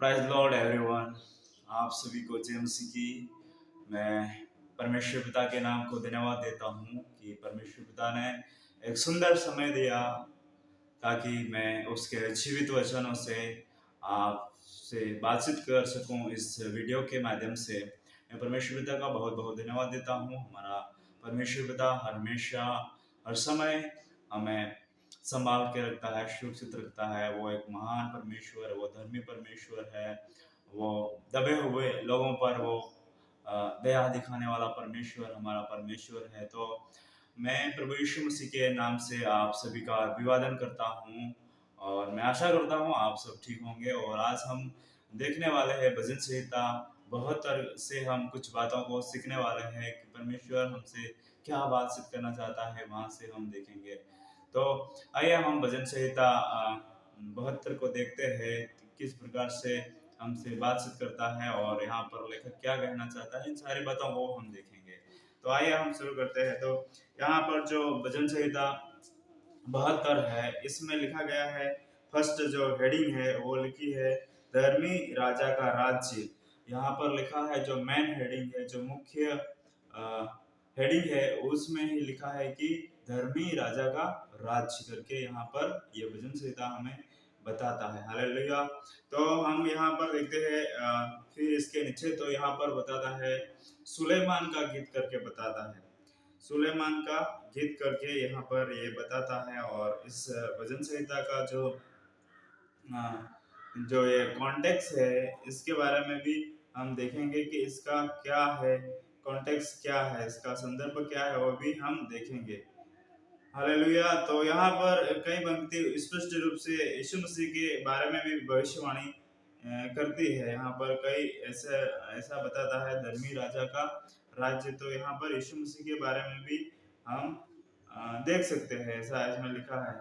Prize Lord everyone. आप सभी को जय मसीह की। मैं परमेश्वर पिता के नाम को धन्यवाद देता हूँ कि परमेश्वर पिता ने एक सुंदर समय दिया ताकि मैं उसके जीवित वचनों से आपसे बातचीत कर सकूं। इस वीडियो के माध्यम से मैं परमेश्वर पिता का बहुत बहुत धन्यवाद देता हूँ। हमारा परमेश्वर पिता हमेशा हर समय हमें संभाल के रखता है, सुरक्षित रखता है। वो एक महान परमेश्वर है, वो धर्मी परमेश्वर है। वो दबे हुए लोगों पर वो दया दिखाने वाला परमेश्वर हमारा परमेश्वर है। तो मैं प्रभु यीशु मसीह के नाम से आप सभी का अभिवादन करता हूँ और मैं आशा करता हूँ आप सब ठीक होंगे। और आज हम देखने वाले हैं भजन संहिता 72 से हम कुछ बातों को सीखने वाले हैं कि परमेश्वर हमसे क्या बातचीत करना चाहता है, वहां से हम देखेंगे। तो आइए हम भजन संहिता 72 को देखते हैं किस प्रकार से हमसे बातचीत करता है और यहाँ पर लेखक क्या कहना चाहता है, इन सारी बातों को हम देखेंगे। तो आइए हम शुरू करते हैं। तो यहाँ पर जो भजन संहिता 72 है, इसमें लिखा गया है, फर्स्ट जो हेडिंग है वो लिखी है धर्मी राजा का राज्य। यहाँ पर लिखा है जो मेन हेडिंग है, जो मुख्य हेडिंग है, उसमें ही लिखा है कि धर्मी राजा का राज्य करके यहाँ पर ये भजन संहिता हमें बताता है। हालेलुया। तो हम यहाँ पर देखते हैं फिर इसके नीचे तो यहाँ पर बताता है सुलेमान का गीत करके बताता है। सुलेमान का गीत करके यहाँ पर ये बताता है। और इस भजन संहिता का जो ये कॉन्टेक्स्ट है, इसके बारे में भी हम देखेंगे कि इसका क्या है, कॉन्टेक्स्ट क्या है, इसका संदर्भ क्या है, वो भी हम देखेंगे। हालेलुया। तो यहाँ पर कई पंक्ति स्पष्ट रूप से यीशु मसीह के बारे में भी भविष्यवाणी करती है। यहाँ पर कई ऐसा बताता है धर्मी राजा का राज्य। तो यहाँ पर यीशु मसीह के बारे में भी हम देख सकते हैं, ऐसा इसमें लिखा है।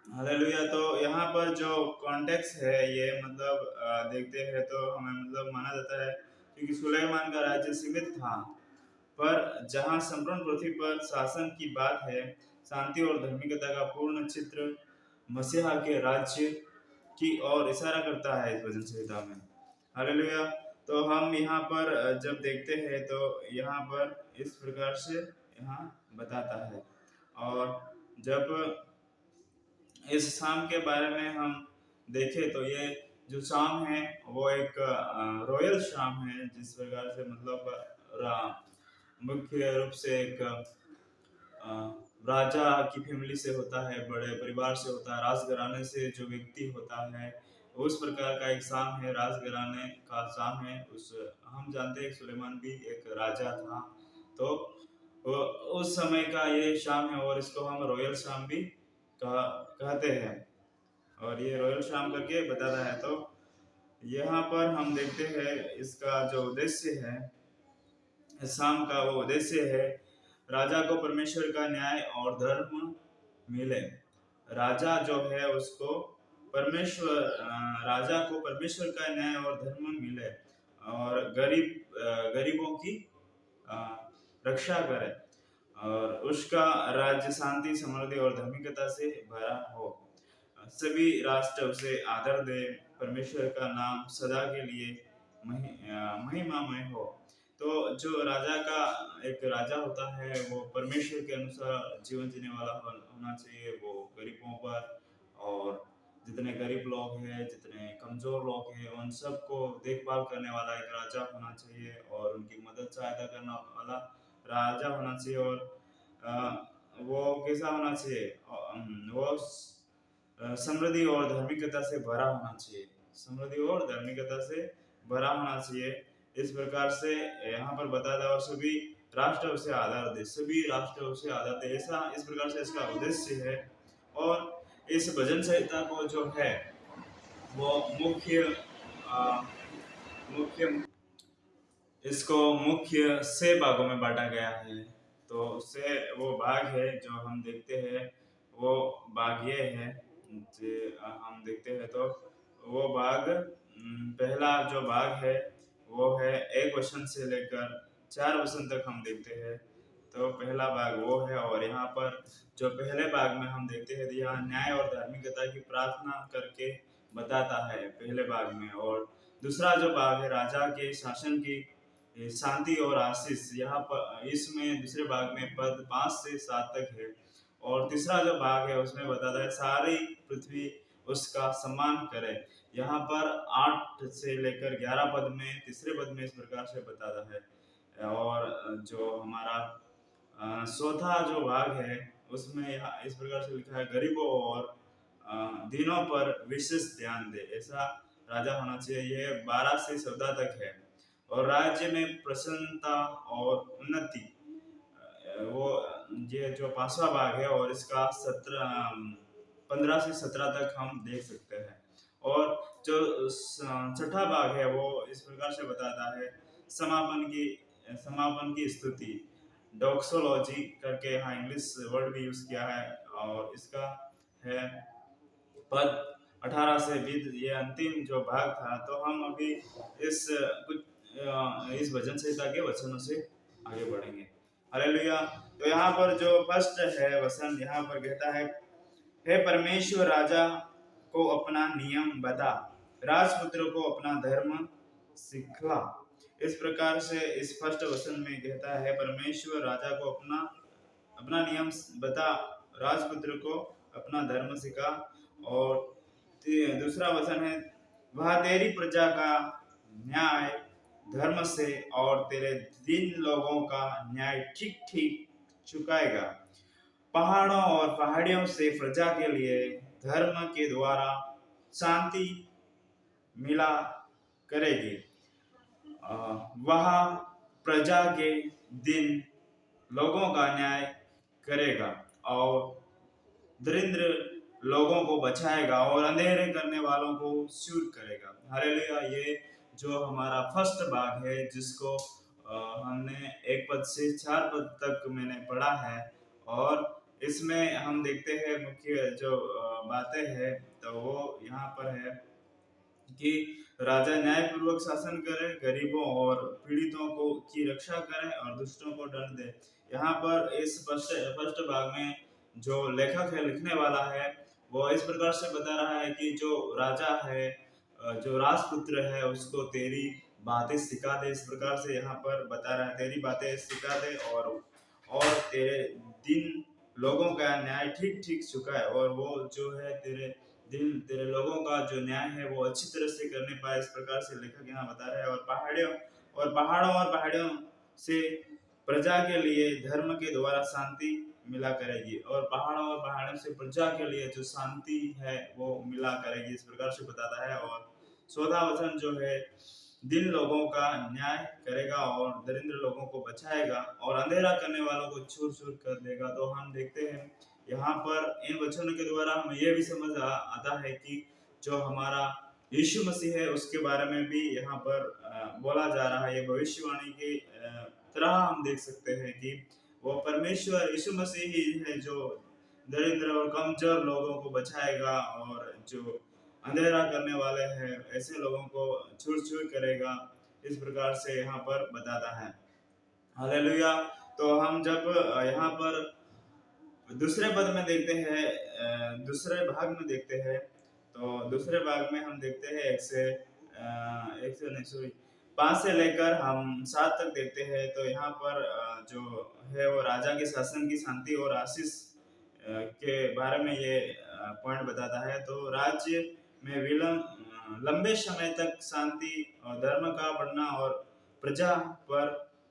हालेलुया। तो यहाँ पर जो कॉन्टेक्स्ट है ये मतलब देखते हैं तो हमें मतलब माना जाता है क्योंकि सुलेमान का राज्य सीमित था, पर जहाँ संपूर्ण पृथ्वी पर शासन की बात है, शांति और धार्मिकता का पूर्ण चित्र मसीहा के राज्य की ओर इशारा करता है इस भजन संहिता में। हालेलुया। तो हम यहाँ पर जब देखते हैं तो यहाँ पर इस प्रकार से यहाँ बताता है। और जब इस शाम के बारे में हम देखें तो ये जो शाम है वो एक रॉयल शाम है, जिस प्रकार से मतलब मुख्य रूप से एक राजा की फैमिली से होता है, बड़े परिवार से होता है, राजघराने से जो व्यक्ति होता है, उस प्रकार का एक शाम है, राजघराने का शाम है। उस हम जानते हैं सुलेमान भी एक राजा था, तो उस समय का ये शाम है और इसको हम रॉयल शाम भी कहते हैं। और ये रॉयल शाम करके बताता है। तो यहाँ पर हम देखते हैं इसका जो उद्देश्य है, शाम का वो उद्देश्य है राजा को परमेश्वर का न्याय और धर्म मिले। राजा जो है उसको राजा को परमेश्वर का न्याय और धर्म मिले और गरीबों की रक्षा करे और उसका राज्य शांति, समृद्धि और धार्मिकता से भरा हो। सभी राष्ट्र उसे आदर दे, परमेश्वर का नाम सदा के लिए महिमामय हो। तो जो राजा का एक राजा होता है वो परमेश्वर के अनुसार जीवन जीने वाला होना चाहिए। वो गरीबों पर और जितने गरीब लोग हैं, जितने कमजोर लोग हैं, उन सबको देखभाल करने वाला एक राजा होना चाहिए और उनकी मदद सहायता करने वाला राजा होना चाहिए। और वो कैसा होना चाहिए, वो समृद्धि और धार्मिकता से भरा होना चाहिए, समृद्धि और धार्मिकता से भरा होना चाहिए। इस प्रकार से यहाँ पर बताया था। और सभी राष्ट्र उसे आधार दे, सभी राष्ट्र उसे आधार दे, ऐसा इस प्रकार से इसका उद्देश्य है। और इस भजन संहिता को जो है वो मुख्य इसको मुख्य से भागों में बांटा गया है। तो उससे वो भाग है जो हम देखते हैं, वो भाग ये है हम देखते हैं तो वो भाग पहला जो भाग है वो है 1 वचन से लेकर 4 वचन तक हम देखते हैं। तो पहला भाग वो है। और यहाँ पर जो पहले भाग में हम देखते हैं यहाँ न्याय और धार्मिकता की प्रार्थना करके बताता है पहले भाग में। और दूसरा जो भाग है राजा के शासन की शांति और आशीष, यहाँ पर इसमें दूसरे भाग में पद 5 से 7 तक है। और तीसरा जो भाग है उसमें बताता है सारी पृथ्वी उसका सम्मान करे। यहाँ पर 8 से लेकर 11 पद में तीसरे पद में इस प्रकार से बताता है। और जो हमारा चौथा जो भाग है उसमें यहाँ इस प्रकार से लिखा है गरीबों और दिनों पर विशेष ध्यान दे, ऐसा राजा होना चाहिए। ये 12 से 14 तक है। और राज्य में प्रसन्नता और उन्नति, वो ये जो 5वां भाग है और इसका 15 से 17 तक हम देख सकते हैं। और जो 6ठा भाग है वो इस प्रकार से बताता है समापन की स्तुति, डॉक्सोलॉजी करके यहाँ इंग्लिश वर्ड भी यूज किया है। और इसका है पद 18 से 20, ये अंतिम जो भाग था। तो हम अभी इस भजन संहिता के वचनों से आगे बढ़ेंगे। हालेलुया। तो यहाँ पर जो फर्स्ट है वचन यहाँ पर कहता है, हे परमेश्वर राजा को अपना नियम बता, राजपुत्र को अपना धर्म सिखला। इस प्रकार से इस फर्स्ट वचन में कहता है परमेश्वर राजा को अपना नियम बता, राजपुत्र को अपना धर्म सिखा। और दूसरा वचन है, वह तेरी प्रजा का न्याय धर्म से और तेरे दीन लोगों का न्याय ठीक ठीक चुकाएगा। पहाड़ों और पहाड़ियों से प्रजा के लिए धर्म के द्वारा शांति मिला करेगी। वह प्रजा के दिन लोगों का न्याय करेगा और दरिद्र लोगों को बचाएगा और अंधेरे करने वालों को सूर करेगा। हालेलुया। ये जो हमारा फर्स्ट भाग है जिसको हमने 1 पद से 4 पद तक मैंने पढ़ा है। और इसमें हम देखते हैं मुख्य जो बातें हैं तो वो यहाँ पर है कि राजा न्यायपूर्वक शासन करे, गरीबों और पीड़ितों को की रक्षा करे और दुष्टों को दंड दे। यहाँ पर इस फर्स्ट भाग में जो लेखक है, लिखने वाला है, वो इस प्रकार से बता रहा है कि जो राजा है, जो राजपुत्र है, उसको तेरी बातें सिखा दे। इस प्रकार से यहाँ पर बता रहा है, तेरी बातें सिखा दे और तेरे दिन लोगों का न्याय ठीक ठीक चुकाए। और वो जो है तेरे लोगों का जो न्याय है वो अच्छी तरह से करने पाए। इस प्रकार से लेखक यहाँ बता रहे हैं। और पहाड़ों से प्रजा के लिए धर्म के द्वारा शांति मिला करेगी। और पहाड़ों से प्रजा के लिए जो शांति है वो मिला करेगी, इस प्रकार से बताता है। और 14वां वचन जो है, दिन लोगों का न्याय करेगा और दरिद्र लोगों को बचाएगा और अंधेरा करने वालों को छूर छूर कर देगा। तो हम देखते हैं यहाँ पर इन वचनों के द्वारा हमें यह भी समझ आता है कि जो हमारा यीशु मसीह है उसके बारे में भी यहाँ पर बोला जा रहा है। ये भविष्यवाणी की तरह हम देख सकते हैं कि वो परमेश्वर यीशु मसीह ही है जो दरिद्र और कमजोर लोगों को बचाएगा और जो अंधेरा करने वाले हैं ऐसे लोगों को छूर छूर करेगा। इस प्रकार से यहाँ पर बताता है। हालेलुया। तो हम जब यहाँ पर दूसरे पद में देखते हैं, दूसरे भाग में देखते हैं, तो दूसरे भाग में हम देखते हैं 5 से लेकर हम 7 तक देखते हैं। तो यहाँ पर जो है वो राजा के शासन की शांति और आशीष के बारे में ये पॉइंट बताता है। तो राज्य में लंबे समय तक शांति और धर्म का बढ़ना और प्रजा पर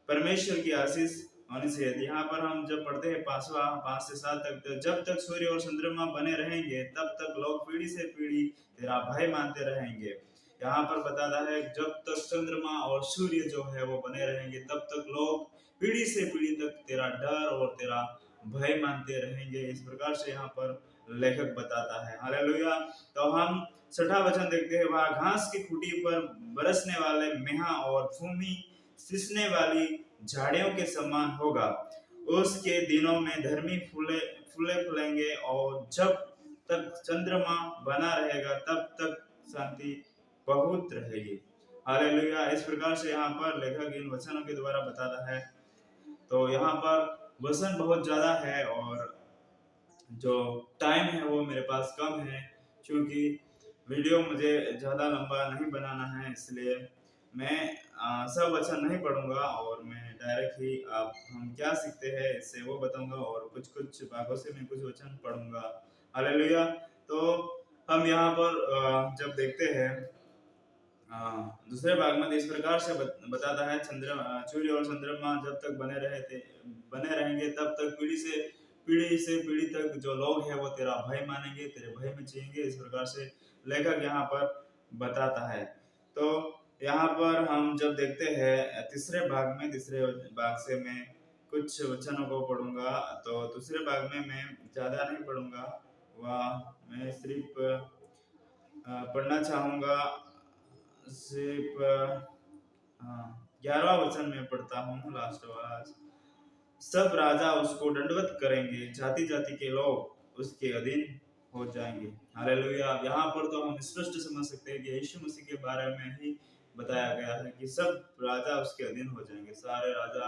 परमेश्वर की आशीष होनी चाहिए। यहाँ पर हम जब पढ़ते हैं 5 से 7 तक, तो जब तक सूर्य और चंद्रमा बने रहेंगे तब तक लोग पीढ़ी से पीढ़ी तेरा भय मानते रहेंगे। यहाँ पर बताता है जब तक चंद्रमा और सूर्य जो है वो बने रहेंगे तब तक लोग पीढ़ी से पीढ़ी तक तेरा डर और तेरा भय मानते रहेंगे। इस प्रकार से यहाँ पर लेखक बताता है। हालेलुया। तो हम 6ठा वचन देखते हैं, वह घास की खूंटी पर बरसने वाले मेहा और भूमि सिसने वाली झाड़ियों के समान होगा। उसके दिनों में धर्मी फूलेंगे और जब तक चंद्रमा बना रहेगा तब तक शांति बहुत रहेगी। हालेलुया। इस प्रकार से यहाँ पर लेखक इन वचनों के द्वारा बताता है। तो यहाँ पर वचन बहुत ज्यादा है और जो टाइम है वो मेरे पास कम है, क्योंकि वीडियो मुझे ज़्यादा लंबा नहीं बनाना है, इसलिए मैं सब वचन नहीं पढ़ूँगा और मैं डायरेक्ट ही आप हम क्या सीखते हैं इससे वो बताऊँगा और कुछ-कुछ भागों से मैं कुछ वचन पढ़ूँगा। हालेलुया! तो हम यहाँ पर जब देखते हैं दूसरे भाग में इस प्रकार से बताता है सूर्य और चंद्रमा जब तक बने रहेंगे तब तक पीढ़ी से पीढ़ी तक जो लोग हैं वो तेरा भय मानेंगे, तेरे भय में जिएंगे। इस प्रकार से लेखक यहाँ पर बताता है। तो यहाँ पर हम जब देखते हैं तीसरे भाग से मैं कुछ वचनों को पढ़ूंगा। तो दूसरे भाग में मैं ज्यादा नहीं पढ़ूंगा, वह मैं सिर्फ पढ़ना चाहूंगा। सिर्फ 11वां वचन में पढ़ता हूँ, लास्ट वाला। सब राजा उसको दंडवत करेंगे, जाति जाति के लोग उसके अधीन हो जाएंगे। हालेलुया! यहाँ पर तो हम स्पष्ट समझ सकते हैं कि यीशु मसीह के बारे में ही बताया गया है कि सब राजा उसके अधीन हो जाएंगे। सारे राजा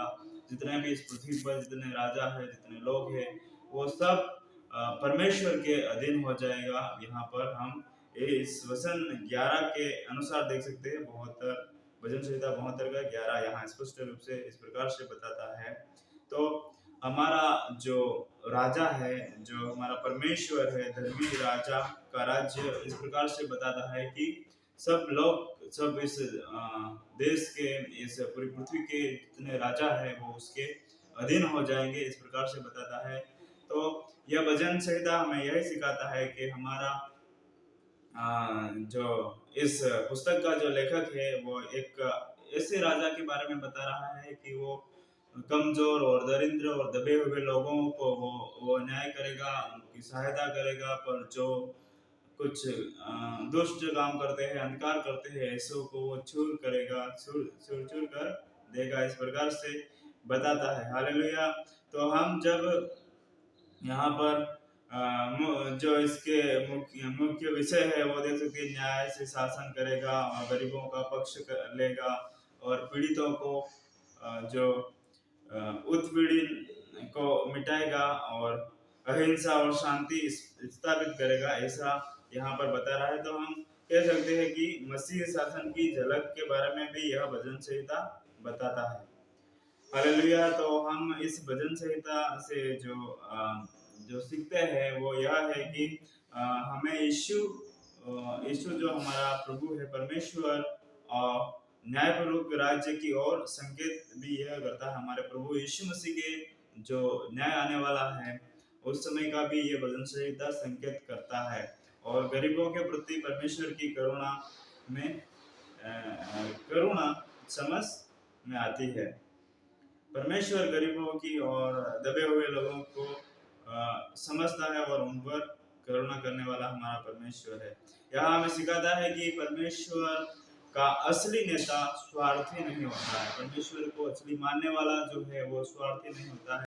जितने भी इस पृथ्वी पर जितने राजा है, जितने लोग हैं, वो सब परमेश्वर के अधीन हो जाएगा। यहाँ पर हम इस वचन 11 के अनुसार देख सकते हैं। भजन संहिता 72 का 11 यहाँ स्पष्ट रूप से इस प्रकार से बताता है। तो हमारा जो राजा है, जो हमारा परमेश्वर है, धर्मी राजा का राज्य इस प्रकार से बताता है कि सब लोग, सब इस देश के, इस पूरी पृथ्वी के जितने राजा है वो उसके अधीन हो जाएंगे, इस प्रकार से बताता है। तो यह भजन संहिता हमें यही सिखाता है कि हमारा जो इस पुस्तक का जो लेखक है वो एक ऐसे राजा के बारे में बता रहा है कि वो कमजोर और दरिद्र और दबे हुए लोगों को वो न्याय करेगा, उनकी सहायता करेगा। पर जो कुछ दुष्ट काम करते हैं, अंधकार करते हैं, ऐसों को वो चूर करेगा, चूर कर देगा, इस प्रकार से बताता है। हालेलुया! तो हम जब यहाँ पर जो इसके मुख्य मुख्य विषय है वो देख सकते हैं। न्याय से शासन करेगा और गरीबों का पक्ष लेगा और पीड़ितों को जो उत्पीड़न को मिटाएगा और अहिंसा और शांति स्थापित करेगा, ऐसा यहाँ पर बता रहा है। तो हम कह सकते हैं कि मसीह शासन की झलक के बारे में भी यह भजन संहिता बताता है। हालेलुया! तो हम इस भजन संहिता से जो सीखते हैं वो यह है कि हमें यीशु जो हमारा प्रभु है, परमेश्वर न्यायपूर्वक राज्य की ओर संकेत भी यह करता है। हमारे प्रभु यीशु मसीह के जो न्याय आने वाला है उस समय का भी ये भजन संहिता संकेत करता है और गरीबों के प्रति परमेश्वर की करुणा समझ में आती है। परमेश्वर गरीबों की और दबे हुए लोगों को समझता है और उन पर करुणा करने वाला हमारा परमेश्वर है। यहाँ हमें सिखाता है कि परमेश्वर का असली नेता स्वार्थी नहीं होता है। परमेश्वर को असली मानने वाला जो है वो स्वार्थी नहीं होता है।